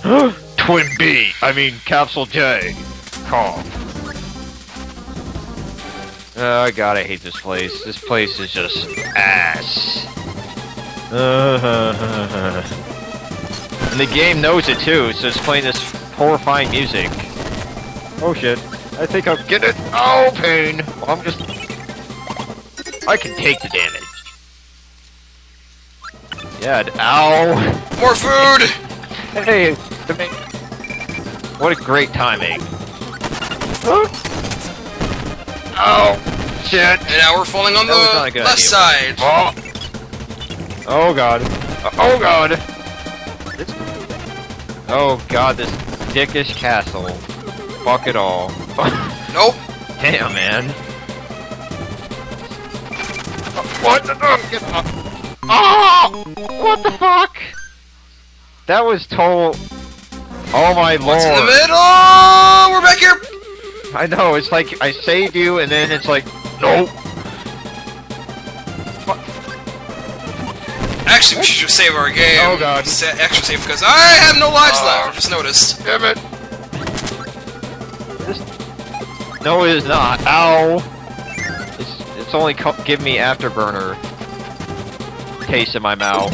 Twin B, I mean Capsule J. Call. Oh god, I hate this place. This place is just ass. And the game knows it too, so it's playing this horrifying music. Oh shit. I think I'll get it. Oh, pain! Well, I'm just... I can take the damage. Yeah, ow! More food! Hey, what a great timing. Oh, shit! And now we're falling on the left idea. side. Oh god. Oh god! Oh god, this dickish castle. Fuck it all. Nope. Damn, man. What the get up. Oh! What the fuck? That was total... Oh my lord. What's in the middle? We're back here! I know, it's like, I saved you, and then it's like, nope. Actually, we should just save our game. Oh god. Extra save, because I have no lives left, I just noticed. Damn it. No, it is not. Ow. It's only give me afterburner taste in my mouth.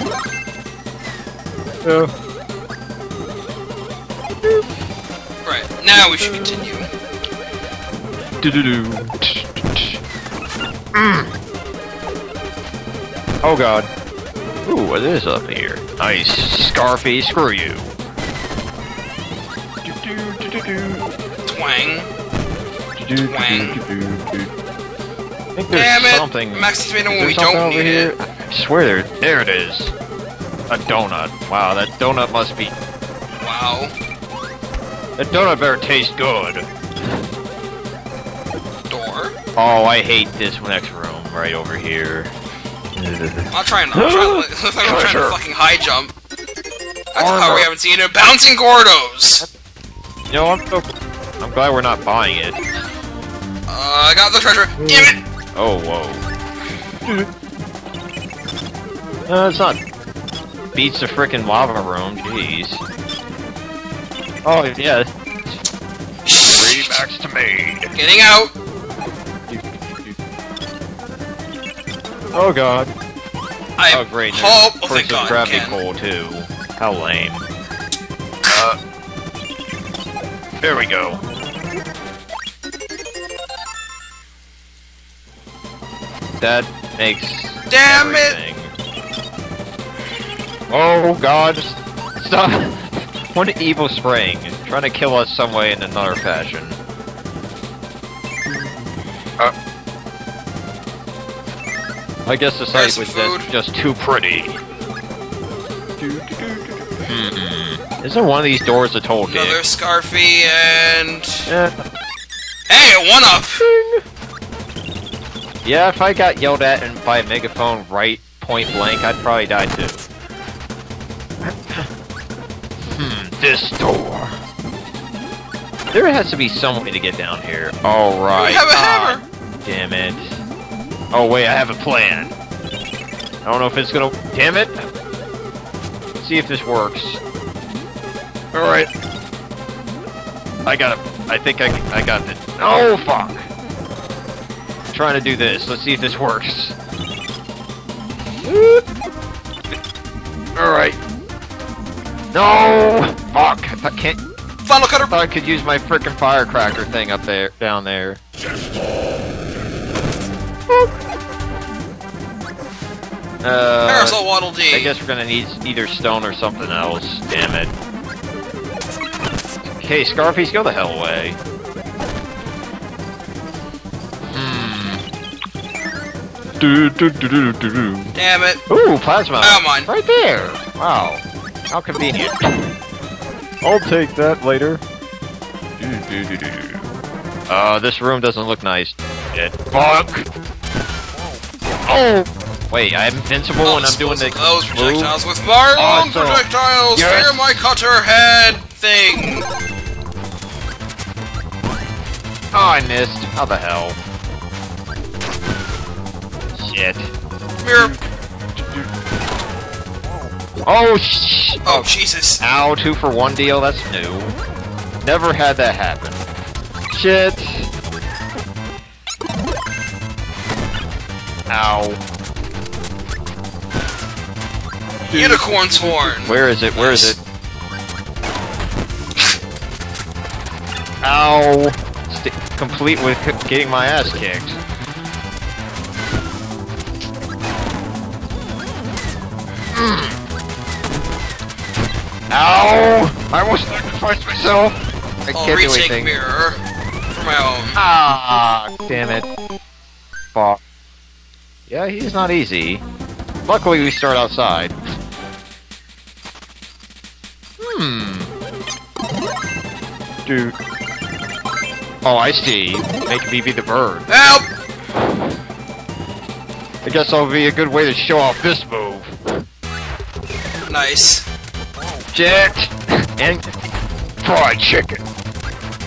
Right, now we should continue. Oh god. Ooh, what is up here? Nice. Scarfy, screw you. Twang. Twang. I think there's Damn it! something. Max tomato when we don't need it. I swear there it is. A donut. Wow, that donut must be... Wow. That donut better taste good. Door. Oh, I hate this next room right over here. I'm trying to fucking high jump. That's how we haven't seen it. Bouncing Gordos! You know, I'm glad we're not buying it. I got the treasure. Damn it! Oh, whoa. No, it's not. Beats the frickin' lava room, jeez. Oh, yeah. Remax to me. Getting out! Oh god. Oh great. Oh, thank god. Gravity pole too. How lame. There we go. That makes Damn everything. Oh god. Stop. One evil spring. Trying to kill us some way in another fashion. I guess the site was just too pretty. Isn't one of these doors a toll gate? Another Scarfy and... Hey, a one-up! Yeah, if I got yelled at and by a megaphone right point blank, I'd probably die too. This door. There has to be some way to get down here. Alright. We have a hammer! Damn it. Oh wait, I have a plan. I don't know if it's gonna... Damn it! Let's see if this works. Alright. I think I got it. Oh, fuck! I'm trying to do this. Let's see if this works. Alright. No! Fuck! I can't... Final cutter! I thought I could use my frickin' firecracker thing up there, down there. Parasol Waddle D. I guess we're gonna need either stone or something else. Damn it. Okay, Scarfies, go the hell away. Damn it. Ooh, plasma. Oh, mine. Right there. Wow. How convenient. I'll take that later. This room doesn't look nice. Shit. Fuck. Oh. Wait, I'm invincible when I'm doing the those projectiles with my own projectiles. Yes. Fear my cutter head thing. Oh, I missed. How the hell? Shit. Mirror. Oh, Oh, Jesus. Ow, 2 for 1 deal, that's new. Never had that happen. Shit. Ow. Unicorn's horn. Where is it? Where is it? Ow. Complete with getting my ass kicked. Ow! I almost sacrificed myself! I can't do anything. Mirror for my own. Ah, damn it. Fuck. Yeah, he's not easy. Luckily, we start outside. Dude. Oh, I see. Make me be the bird. Help! I guess that'll be a good way to show off this move. Nice. Shit! And fried chicken.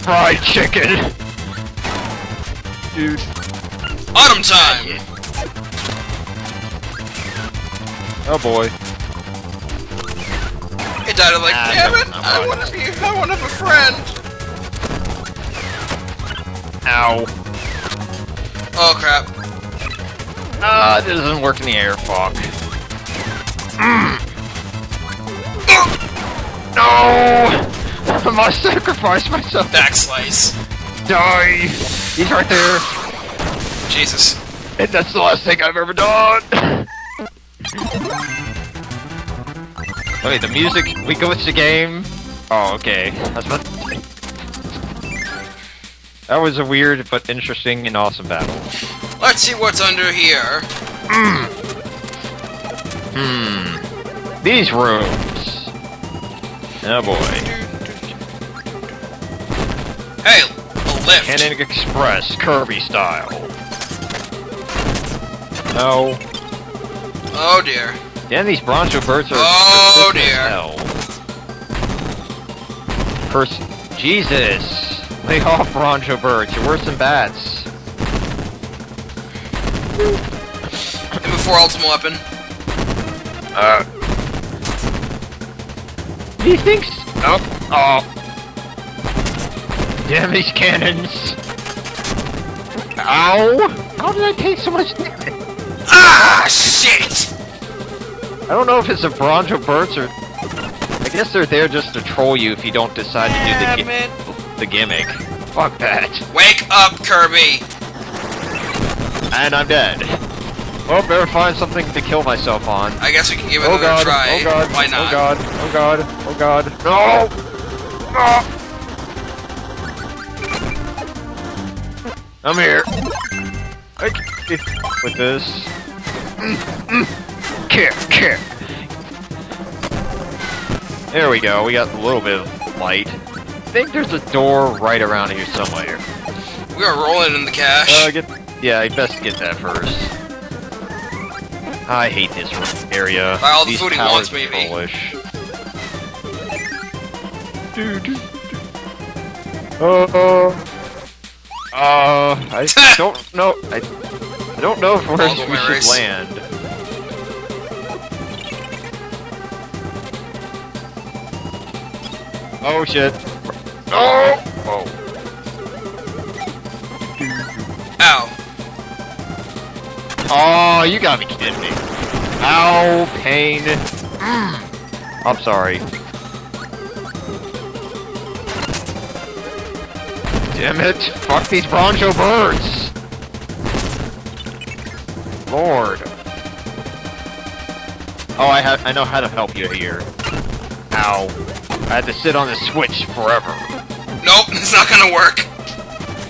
Fried chicken! Dude. Autumn time! Oh boy. It died like, damn it! I want to have a friend! Ow. Oh crap. It doesn't work in the air, fuck. No! I must sacrifice myself. Backslice. Die! He's right there. Jesus. And that's the last thing I've ever done. Wait, the music, we go with the game? Oh, okay. That was a weird but interesting and awesome battle. Let's see what's under here. These rooms. Oh boy. Hey, a lift. Cannon Express, Kirby style. No. Oh dear. Damn, these Broncho birds are oh dear. Jesus. Lay off, Broncho birds. You're worse than bats. And before ultimate weapon. These things. Oh. Oh. Damn these cannons. Ow. How did I take so much damage? Ah, shit! I don't know if it's the Broncho birds or... I guess they're there just to troll you if you don't decide to do the gimmick. Fuck that. Wake up, Kirby! And I'm dead. Oh, better find something to kill myself on. I guess we can give it another try. Oh god, why not? oh god, oh god, oh god. No! No! I'm here. With this. Kick, kick. There we go, we got a little bit of light. I think there's a door right around here somewhere. We are rolling in the cash. Yeah, I best get that first. I hate this area. Buy all the These food he wants, maybe. Polish. I don't know. I don't know where we should land. Oh shit! Oh! Whoa! Ow! Oh, you gotta be kidding me! Ow! Pain! I'm sorry. Damn it! Fuck these Broncho birds! Lord! Oh, I know how to help you here. Ow! I had to sit on the switch forever. Nope, it's not gonna work.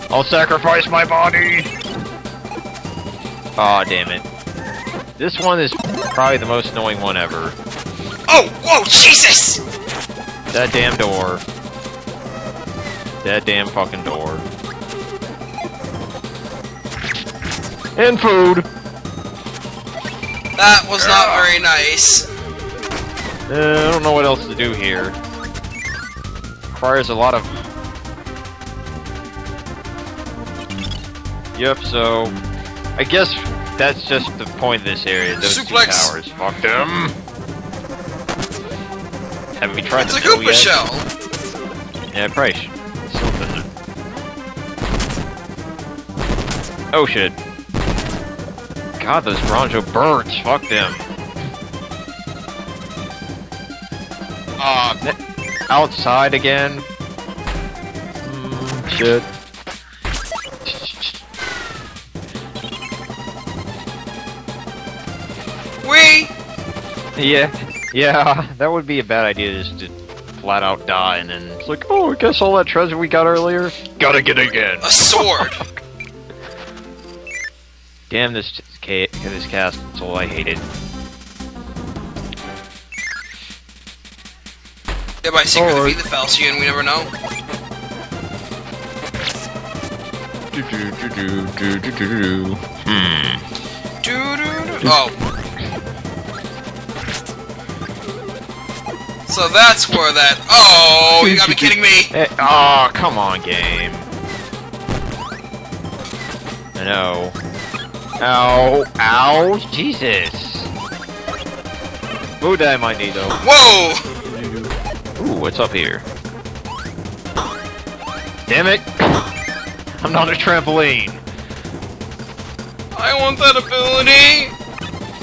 I'll sacrifice my body. Aw, damn it. This one is probably the most annoying one ever. Oh, whoa, Jesus! That damn door. That damn fucking door. And food. That was not very nice. I don't know what else to do here. Requires a lot of... Yep, so... I guess that's just the point of this area, those Suplex. 2 towers. Fuck them! Have we tried It's the a snow Koopa yet? shell! Yeah, probably should. Something. Oh shit. God, those Bronzo birds, fuck them. Outside again? Shit. Whee! Yeah, that would be a bad idea, just to flat out die, and then it's like, oh, I guess all that treasure we got earlier, gotta get it again. A sword! Damn this castle, I hate it. Yeah, by secret to be the Falchion, we never know. Oh. So that's where that... Oh, you gotta be kidding me! Oh, come on, game. I know. Ow. Ow. Jesus. Food I might need, though. Whoa! Ooh, what's up here? Damn it! I'm not a trampoline! I want that ability!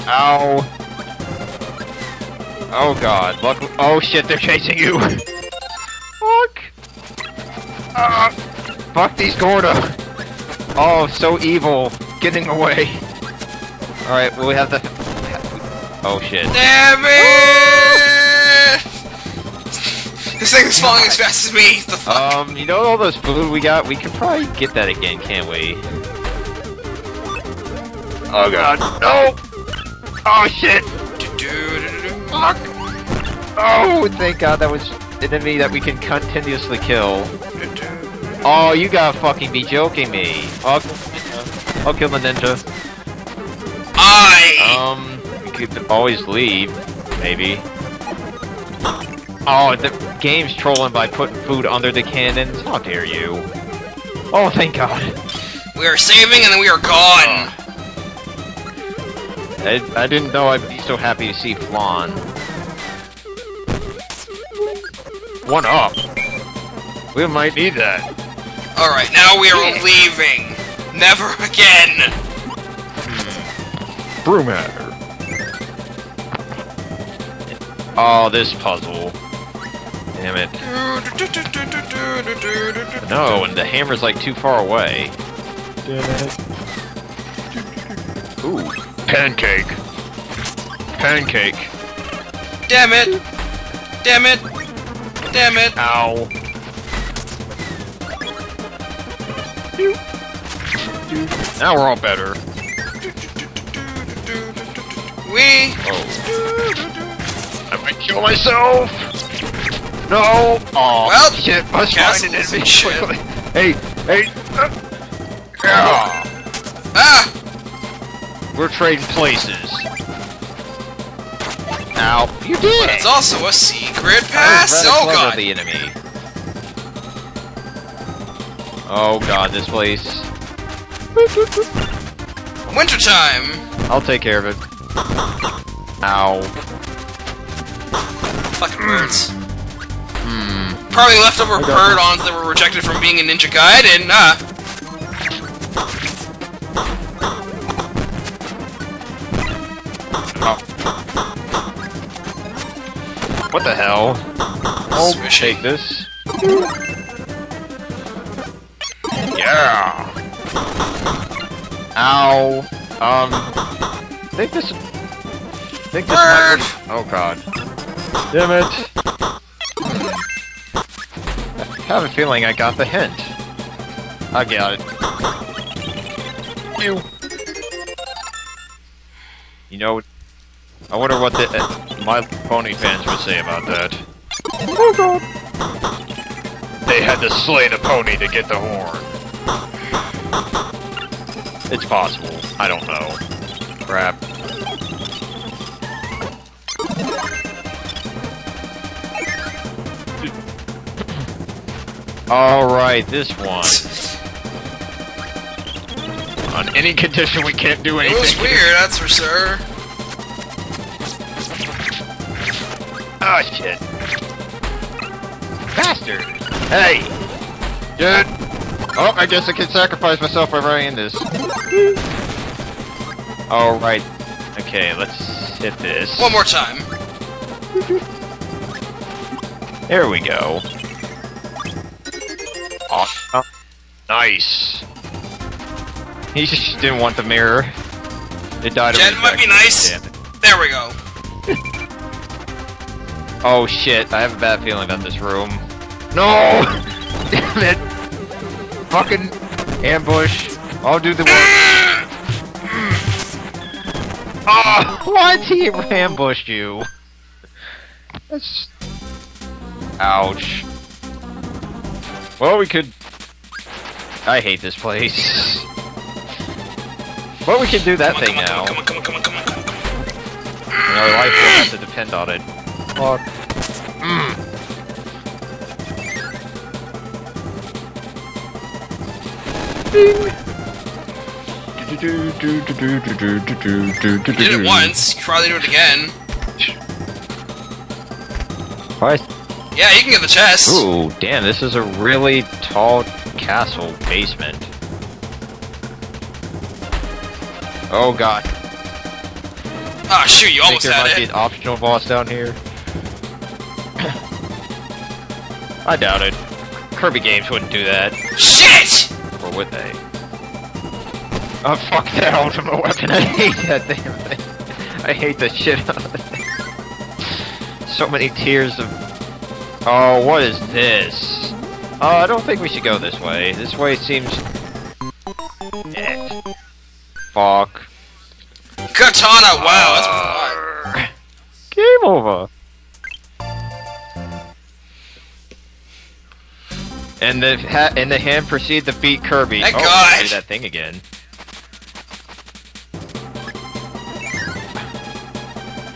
Ow. Oh god. Luck oh shit, they're chasing you! Fuck! Fuck these Gordo! Oh, so evil. Getting away. Alright, well we have to... Oh shit. Damn it! This thing is falling as fast as me. The fuck? You know all those food we got? We could probably get that again, can't we? Oh god. No! Oh shit! Fuck! Oh, thank god that was an enemy that we can continuously kill. Oh, you gotta fucking be joking me. I'll kill the ninja. We could always leave, maybe. Oh, the game's trolling by putting food under the cannons. How dare you? Oh, thank god. We are saving and then we are gone. I didn't know I'd be so happy to see Flan. 1 up. We might need that. Alright, now we are leaving. Never again. Brewmatter. Oh, this puzzle. Damn it. No, and the hammer's like too far away. Damn it. Ooh. Pancake. Pancake. Damn it. Damn it. Damn it. Ow. Now we're all better. We. I might kill myself. No. Oh. Well, shit. Must find an enemy quickly. Hey. Hey. Ah. We're trading places. Ow. You did. But it's also a secret pass. Oh god. The enemy. Oh god, this place. Wintertime! I'll take care of it. Ow. Fucking birds. Probably leftover bird-ons that were rejected from being a Ninja Gaiden, Oh. What the hell? I'll take this. Yeah! Ow! Think this might work. Oh god. Damn it! I have a feeling I got the hint. I got it. You know, I wonder what the My Pony fans would say about that. Oh god! They had to slay the pony to get the horn. It's possible. I don't know. Crap. Alright, this one. On any condition we can't do anything. It was weird, that's for sure. Ah, shit. bastard! Hey! Dude! Oh, I guess I can sacrifice myself by running in this. Oh, right. Okay, let's hit this. One more time. There we go. Awesome. Nice. He just didn't want the mirror. It died of Jet might be nice. There we go. Oh shit, I have a bad feeling about this room. No! Damn it! Fucking ambush. I'll do the work. Oh, what? He ambushed you. That's... Ouch. Well, we could... I hate this place. Well, we can do that thing now. Come on. And our life will have to depend on it. Fuck. You did it once, you probably do it again. What? Yeah, you can get the chest. Ooh, damn, this is a really tall castle basement. Oh god. Ah, shoot, you almost there had might be it. an optional boss down here. I doubt it. Kirby games wouldn't do that. Shit! Or would they? Oh, fuck that ultimate weapon. I hate that damn thing. I hate the shit out of it. So many tears of... Oh, what is this? Oh, I don't think we should go this way. This way seems... Fuck. Katana, wow, that's fun. Game over. And the hand proceed to beat Kirby. Thank God. God. Do that thing again.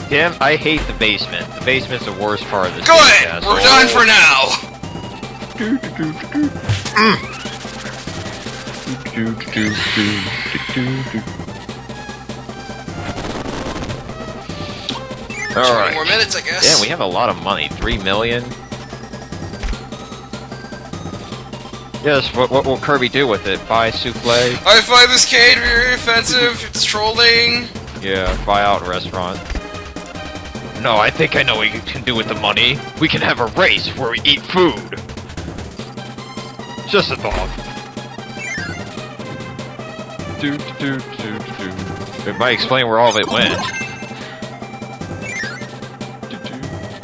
Damn, I hate the basement. The basement's the worst part of this game. Good! We're done for now! Alright. 20 more minutes, I guess. Yeah, we have a lot of money. 3 million. Yes, what will Kirby do with it? Buy souffle? I find this cage very offensive, it's trolling. Yeah, buy out a restaurant. No, I think I know what you can do with the money. We can have a race where we eat food. Just a thought. It might explain where all of it went.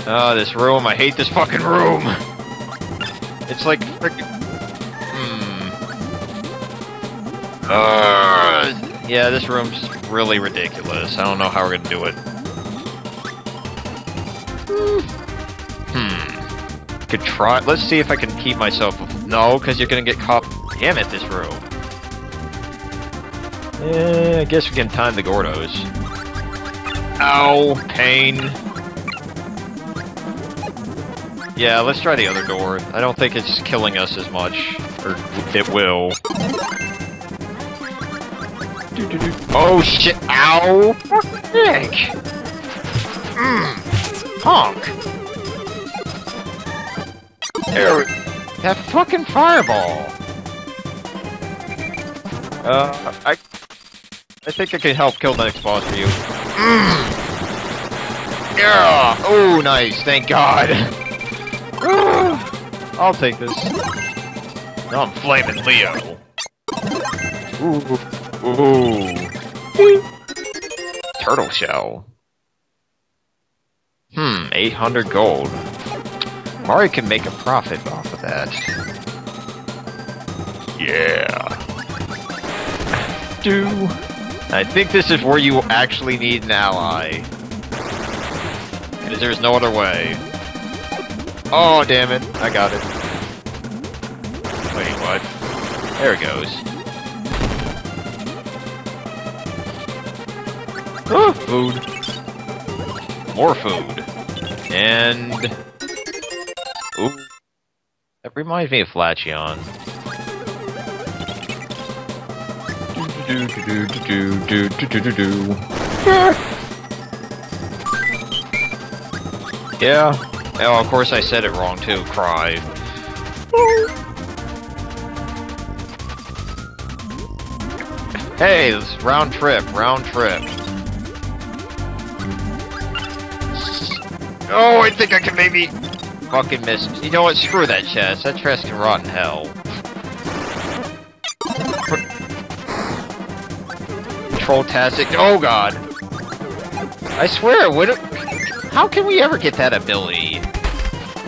Oh, this room. I hate this fucking room. It's like frickin'... yeah, this room's really ridiculous. I don't know how we're gonna do it. Could try. Let's see if I can keep myself. No, because you're gonna get caught. Damn it, this room. I guess we can time the Gordos. Ow, pain. Yeah, let's try the other door. I don't think it's killing us as much. Or it will. Oh shit! Ow! Frick! Honk! There, that fucking fireball! I think I can help kill the next boss for you. Yeah! Oh, nice, thank God! I'll take this. Now I'm flaming Leo. Ooh. Turtle shell. 800 gold. Mario can make a profit off of that. Yeah. I think this is where you actually need an ally. Because there's no other way. Oh, damn it. I got it. Wait, what? There it goes. Oh, food. More food. And... Ooh. That reminds me of Flachion. Yeah. Oh, of course I said it wrong too. Cry. Hey, it's round trip, round trip. Oh, I think I can maybe fucking miss. You know what? Screw that chest. That chest can rot in hell. Control-tastic. Oh god. I swear, how can we ever get that ability?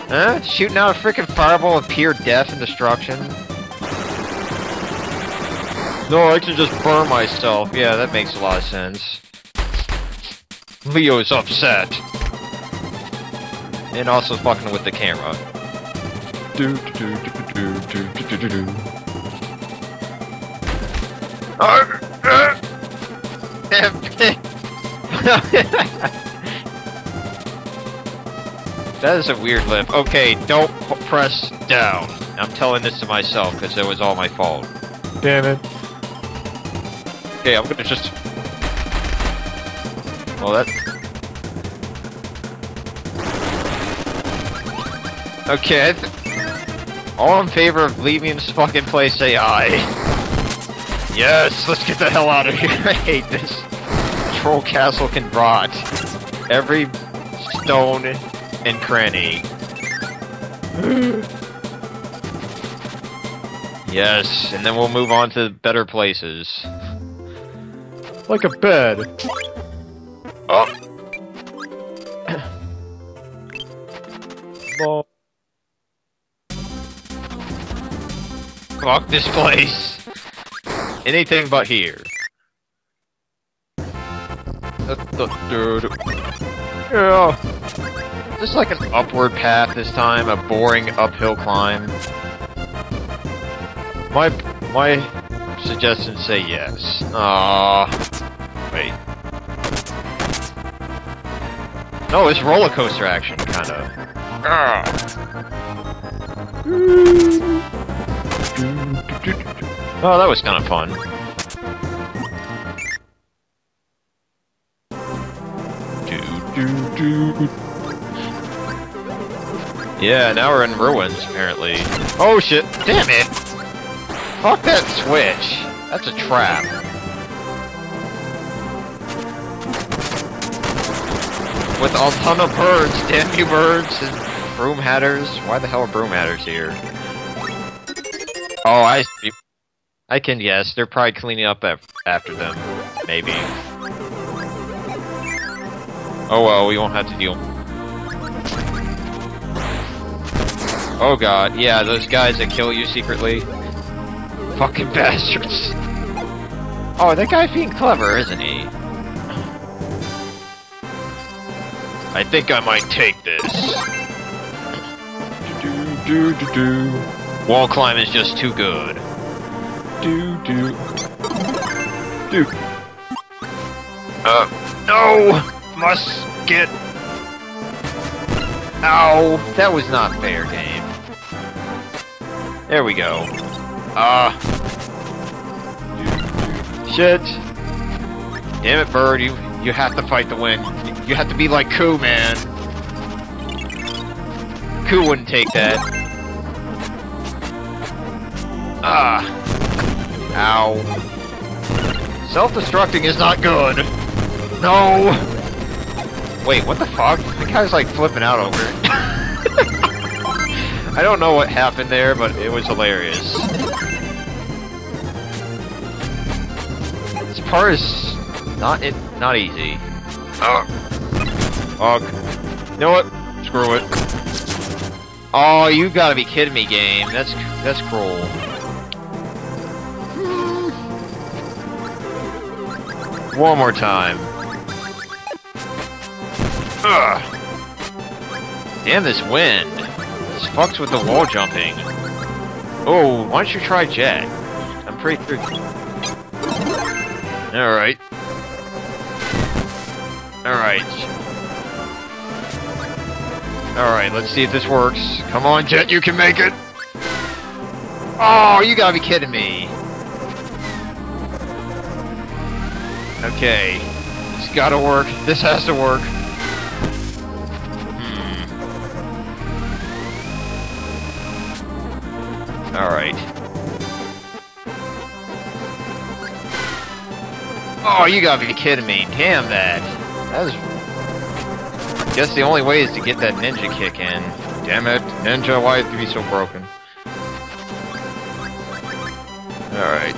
Huh? Shooting out a freaking fireball of pure death and destruction? No, I can just burn myself. Yeah, that makes a lot of sense. Leo's upset. And also fucking with the camera. That is a weird lip. Okay, don't press down. I'm telling this to myself because it was all my fault. Damn it. Okay, I'm gonna just... Well, that... Okay, all in favor of leaving this fucking place, say aye. Yes, let's get the hell out of here. I hate this. Troll Castle can rot. Every stone and cranny. Yes, and then we'll move on to better places. Like a bed. Oh. Oh. Fuck this place. Anything but here. Yeah. Just like an upward path this time, a boring uphill climb. My suggestions say yes. Wait. No, it's roller coaster action, kinda. Oh, that was kinda fun. Yeah, now we're in ruins, apparently. Oh shit! Damn it! Fuck that switch! That's a trap. With a ton of birds, damn you birds, and broom hatters. Why the hell are broom hatters here? Oh, I can guess. They're probably cleaning up after them. Maybe. Oh well, we won't have to deal. Oh god, yeah, those guys that kill you secretly. Fucking bastards. Oh, that guy's being clever, isn't he? I think I might take this. Wall climb is just too good. No! Must get... Ow! That was not fair, game. There we go. Shit. Damn it, bird, you have to fight the wind. You have to be like Koo, man. Koo wouldn't take that. Ow. Self-destructing is not good. No! Wait, what the fuck? The guy's like flipping out over it. I don't know what happened there, but it was hilarious. This part is not easy. You know what? Screw it. Oh, you gotta be kidding me, game. That's cruel. One more time. Ugh. Damn this wind. This fucks with the wall jumping. Oh, why don't you try Jet? I'm pretty sure. Alright. Alright, let's see if this works. Come on, Jet, you can make it! Oh, you gotta be kidding me. Okay. It's gotta work. This has to work. Alright. Oh, you gotta be kidding me. Damn that. That was... Guess the only way is to get that ninja kick in. Damn it. Ninja, why have to be so broken? Alright.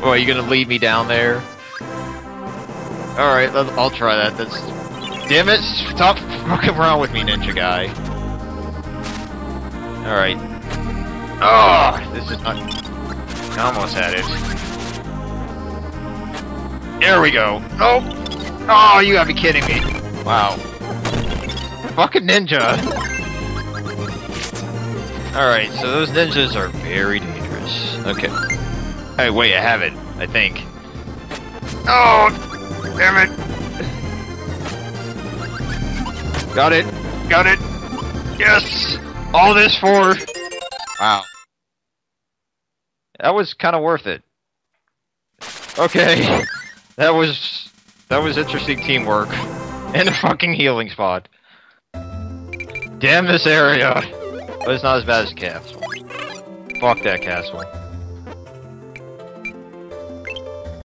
Oh, are you gonna lead me down there? Alright, I'll try that. That's... Damn it! Stop fucking around with me, ninja guy. Alright. Oh! This is not... I almost had it. There we go. Nope! Oh, you gotta be kidding me. Wow. Fucking ninja! Alright, so those ninjas are very dangerous. Okay. Hey, wait, I have it. I think. Oh! Damn it! Got it! Got it! Yes! All this for... Wow. That was kind of worth it. Okay. That was interesting teamwork. And a fucking healing spot. Damn this area! But it's not as bad as the castle. Fuck that castle.